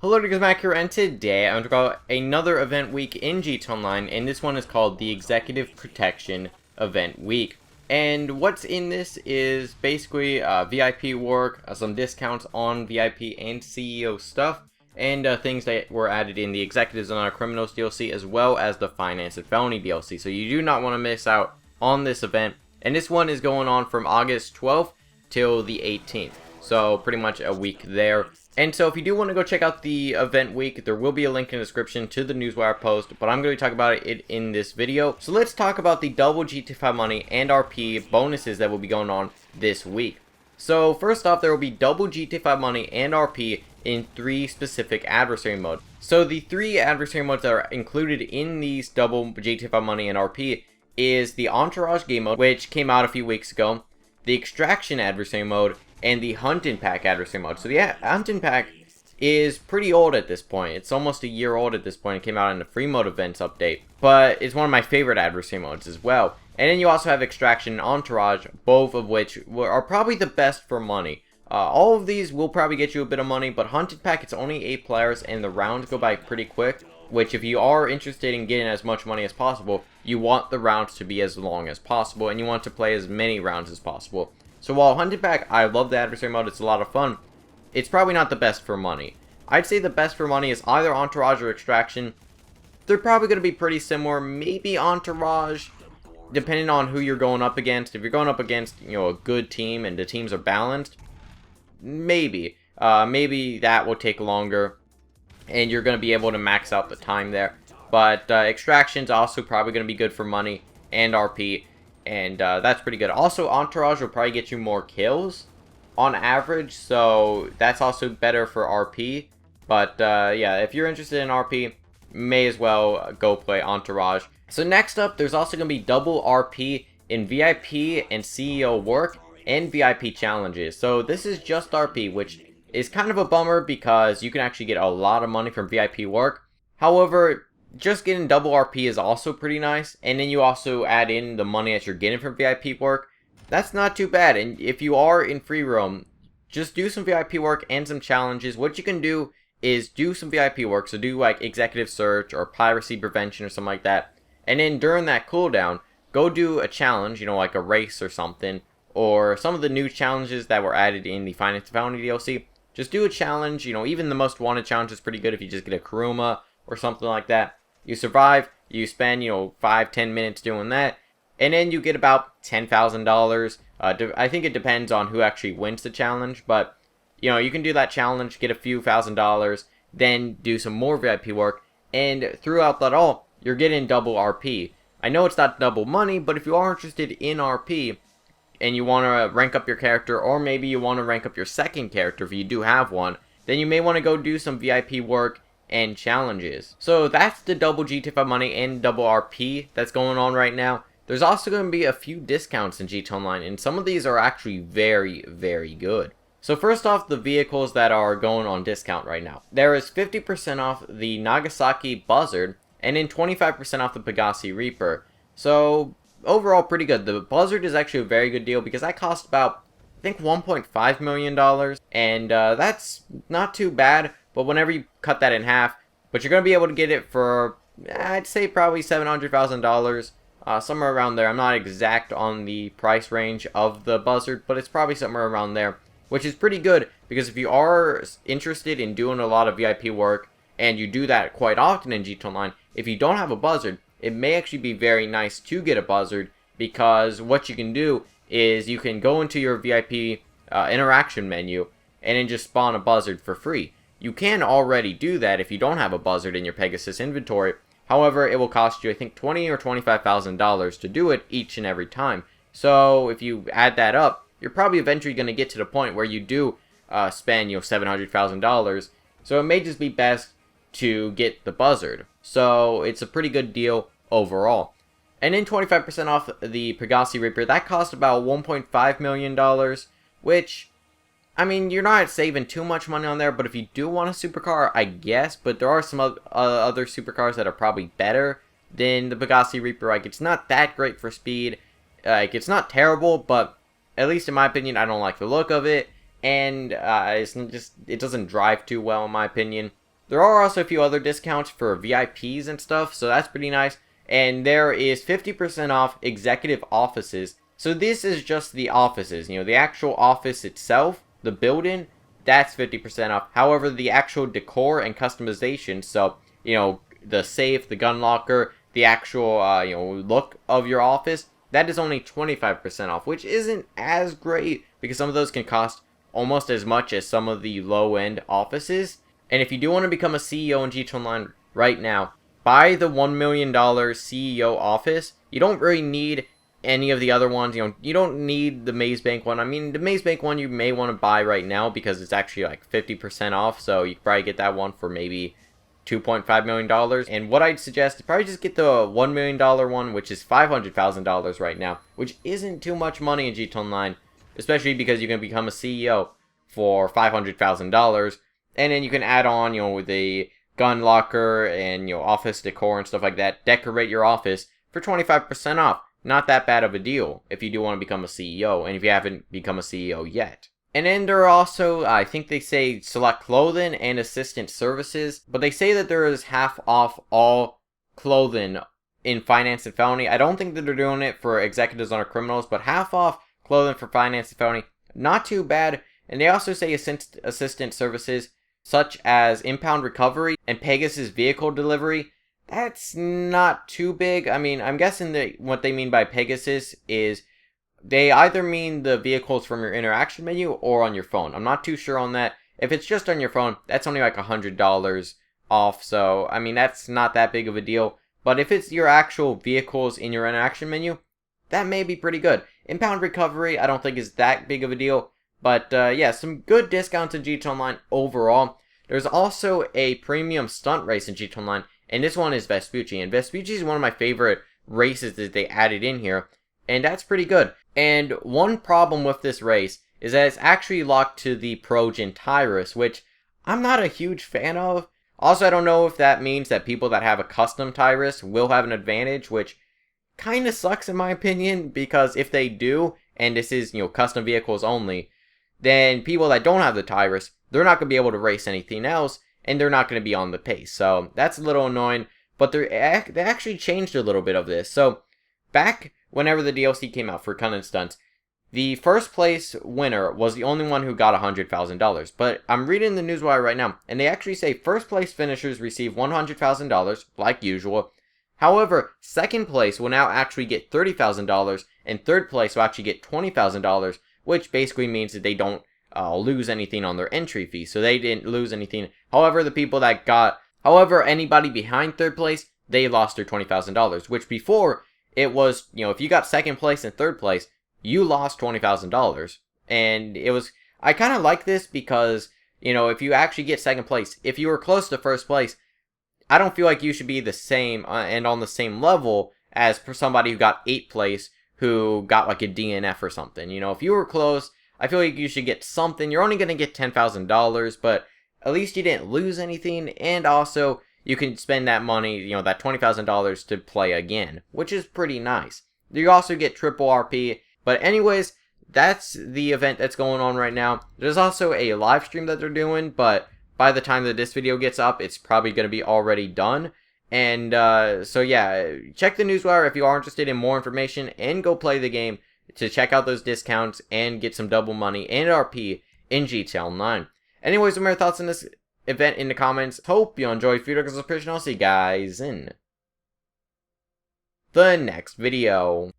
Hello, guys, Mac here, and today I'm going to talk about another event week in GT Online, and this one is called the Executive Protection Event Week. And what's in this is basically VIP work, some discounts on VIP and CEO stuff, and things that were added in the Executives and Our Criminals DLC, as well as the Finance and Felony DLC. So you do not want to miss out on this event, and this one is going on from August 12th till the 18th. So pretty much a week there. And so if you do want to go check out the event week, there will be a link in the description to the Newswire post, but I'm going to talk about it in this video. So let's talk about the double GT5 money and RP bonuses that will be going on this week. So first off, there will be double GT5 money and RP in 3 specific adversary modes. So the 3 adversary modes that are included in these double GT5 money and RP is the Entourage game mode, which came out a few weeks ago, the Extraction adversary mode, and the Hunting Pack adversary mode. So the Hunting Pack is pretty old at this point. It's almost a year old at this point. It came out in the free mode events update, but it's one of my favorite adversary modes as well. And then you also have Extraction and Entourage, both of which are probably the best for money. All of these will probably get you a bit of money, but Hunting Pack, it's only 8 players and the rounds go by pretty quick, which if you are interested in getting as much money as possible, you want the rounds to be as long as possible, and you want to play as many rounds as possible. So while Hunting Pack, I love the adversary mode, it's a lot of fun, it's probably not the best for money. I'd say the best for money is either Entourage or Extraction. They're probably going to be pretty similar, maybe Entourage, depending on who you're going up against. If you're going up against, a good team and the teams are balanced, maybe. Maybe that will take longer, and you're going to be able to max out the time there. But Extraction's also probably going to be good for money and RP. And that's pretty good. Also, Entourage will probably get you more kills on average, so that's also better for RP. But yeah, if you're interested in RP, may as well go play Entourage. So next up, there's also going to be double RP in VIP and CEO work and VIP challenges. So this is just RP, which is kind of a bummer because you can actually get a lot of money from VIP work. However, just getting double RP is also pretty nice, and then you also add in the money that you're getting from VIP work. That's not too bad, and if you are in free roam, just do some VIP work and some challenges. What you can do is do some VIP work, so do like Executive Search or Piracy Prevention or something like that, and then during that cooldown, go do a challenge, like a race or something, or some of the new challenges that were added in the Finance and Felony DLC. Just do a challenge, even the Most Wanted challenge is pretty good if you just get a Kuruma or something like that. You survive, you spend, 5-10 minutes doing that, and then you get about $10,000. I think it depends on who actually wins the challenge, but, you can do that challenge, get a few $1,000s, then do some more VIP work, and throughout that all, you're getting double RP. I know it's not double money, but if you are interested in RP, and you want to rank up your character, or maybe you want to rank up your second character if you do have one, then you may want to go do some VIP work and challenges. So that's the double GT5 money and double RP that's going on right now. There's also going to be a few discounts in GT Online, and some of these are actually very, very good. So first off, the vehicles that are going on discount right now. There is 50% off the Nagasaki Buzzard, and then 25% off the Pegasi Reaper. So overall pretty good. The Buzzard is actually a very good deal because that cost about, I think, $1.5 million, and that's not too bad. But whenever you cut that in half, but you're going to be able to get it for, I'd say probably $700,000, somewhere around there. I'm not exact on the price range of the Buzzard, but it's probably somewhere around there, which is pretty good, because if you are interested in doing a lot of VIP work, and you do that quite often in GT Online, if you don't have a Buzzard, it may actually be very nice to get a Buzzard, because what you can do is you can go into your VIP interaction menu, and then just spawn a Buzzard for free. You can already do that if you don't have a Buzzard in your Pegasus inventory. However, it will cost you, I think, $20,000 or $25,000 to do it each and every time. So if you add that up, you're probably eventually going to get to the point where you do spend, $700,000. So it may just be best to get the Buzzard. So it's a pretty good deal overall. And then 25% off the Pegasi Reaper. That cost about $1.5 million, which, I mean, you're not saving too much money on there, but if you do want a supercar, I guess. But there are some other supercars that are probably better than the Pegasi Reaper. Like, it's not that great for speed. Like, it's not terrible, but at least in my opinion, I don't like the look of it. And it doesn't drive too well, in my opinion. There are also a few other discounts for VIPs and stuff, so that's pretty nice. And there is 50% off executive offices. So this is just the offices, the actual office itself, the building, that's 50% off. However, the actual decor and customization, so, the safe, the gun locker, the actual, look of your office, that is only 25% off, which isn't as great because some of those can cost almost as much as some of the low-end offices. And if you do want to become a CEO in GT Online right now, buy the $1 million CEO office. You don't really need any of the other ones. You don't need the Maze Bank one. I mean, the Maze Bank one you may want to buy right now because it's actually like 50% off. So you can probably get that one for maybe $2.5 million. And what I'd suggest is probably just get the $1 million one, which is $500,000 right now, which isn't too much money in GT Online, especially because you can become a CEO for $500,000. And then you can add on, with a gun locker and, office decor and stuff like that, decorate your office for 25% off. Not that bad of a deal if you do want to become a CEO, and if you haven't become a CEO yet. And then there are also, I think they say select clothing and assistant services, but they say that there is half off all clothing in finance and felony. I don't think that they're doing it for executives or criminals, but half off clothing for finance and felony, not too bad. And they also say assistant services such as impound recovery and Pegasus vehicle delivery. That's not too big. I mean, I'm guessing that what they mean by Pegasus is they either mean the vehicles from your interaction menu or on your phone. I'm not too sure on that. If it's just on your phone, that's only like $100 off. So, I mean, that's not that big of a deal. But if it's your actual vehicles in your interaction menu, that may be pretty good. Impound recovery, I don't think is that big of a deal. But, yeah, some good discounts in GT Online overall. There's also a premium stunt race in GT Online, and this one is Vespucci. And Vespucci is one of my favorite races that they added in here, and that's pretty good. And one problem with this race is that it's actually locked to the Progen Tyrus, which I'm not a huge fan of. Also, I don't know if that means that people that have a custom Tyrus will have an advantage, which kind of sucks in my opinion, because if they do, and this is, custom vehicles only, then people that don't have the Tyrus, they're not going to be able to race anything else, and they're not going to be on the pace. So that's a little annoying, but they actually changed a little bit of this. So back whenever the DLC came out for Cunning Stunts, the first place winner was the only one who got $100,000. But I'm reading the newswire right now, and they actually say first place finishers receive $100,000, like usual. However, second place will now actually get $30,000, and third place will actually get $20,000, which basically means that they don't lose anything on their entry fee. So they didn't lose anything. However, anybody behind third place, they lost their $20,000, which before it was, if you got second place and third place, you lost $20,000. And I kind of like this because, if you actually get second place, if you were close to first place, I don't feel like you should be the same and on the same level as for somebody who got 8th place who got like a DNF or something. If you were close, I feel like you should get something. You're only going to get $10,000, but at least you didn't lose anything, and also you can spend that money, that $20,000 to play again, which is pretty nice. You also get triple RP, but anyways, that's the event that's going on right now. There's also a live stream that they're doing, but by the time that this video gets up, it's probably going to be already done. And so yeah, check the newswire if you are interested in more information, and go play the game to check out those discounts and get some double money and RP in GT Online. Anyways, what are your thoughts on this event in the comments? Hope you enjoyed Future I'll see you guys in the next video.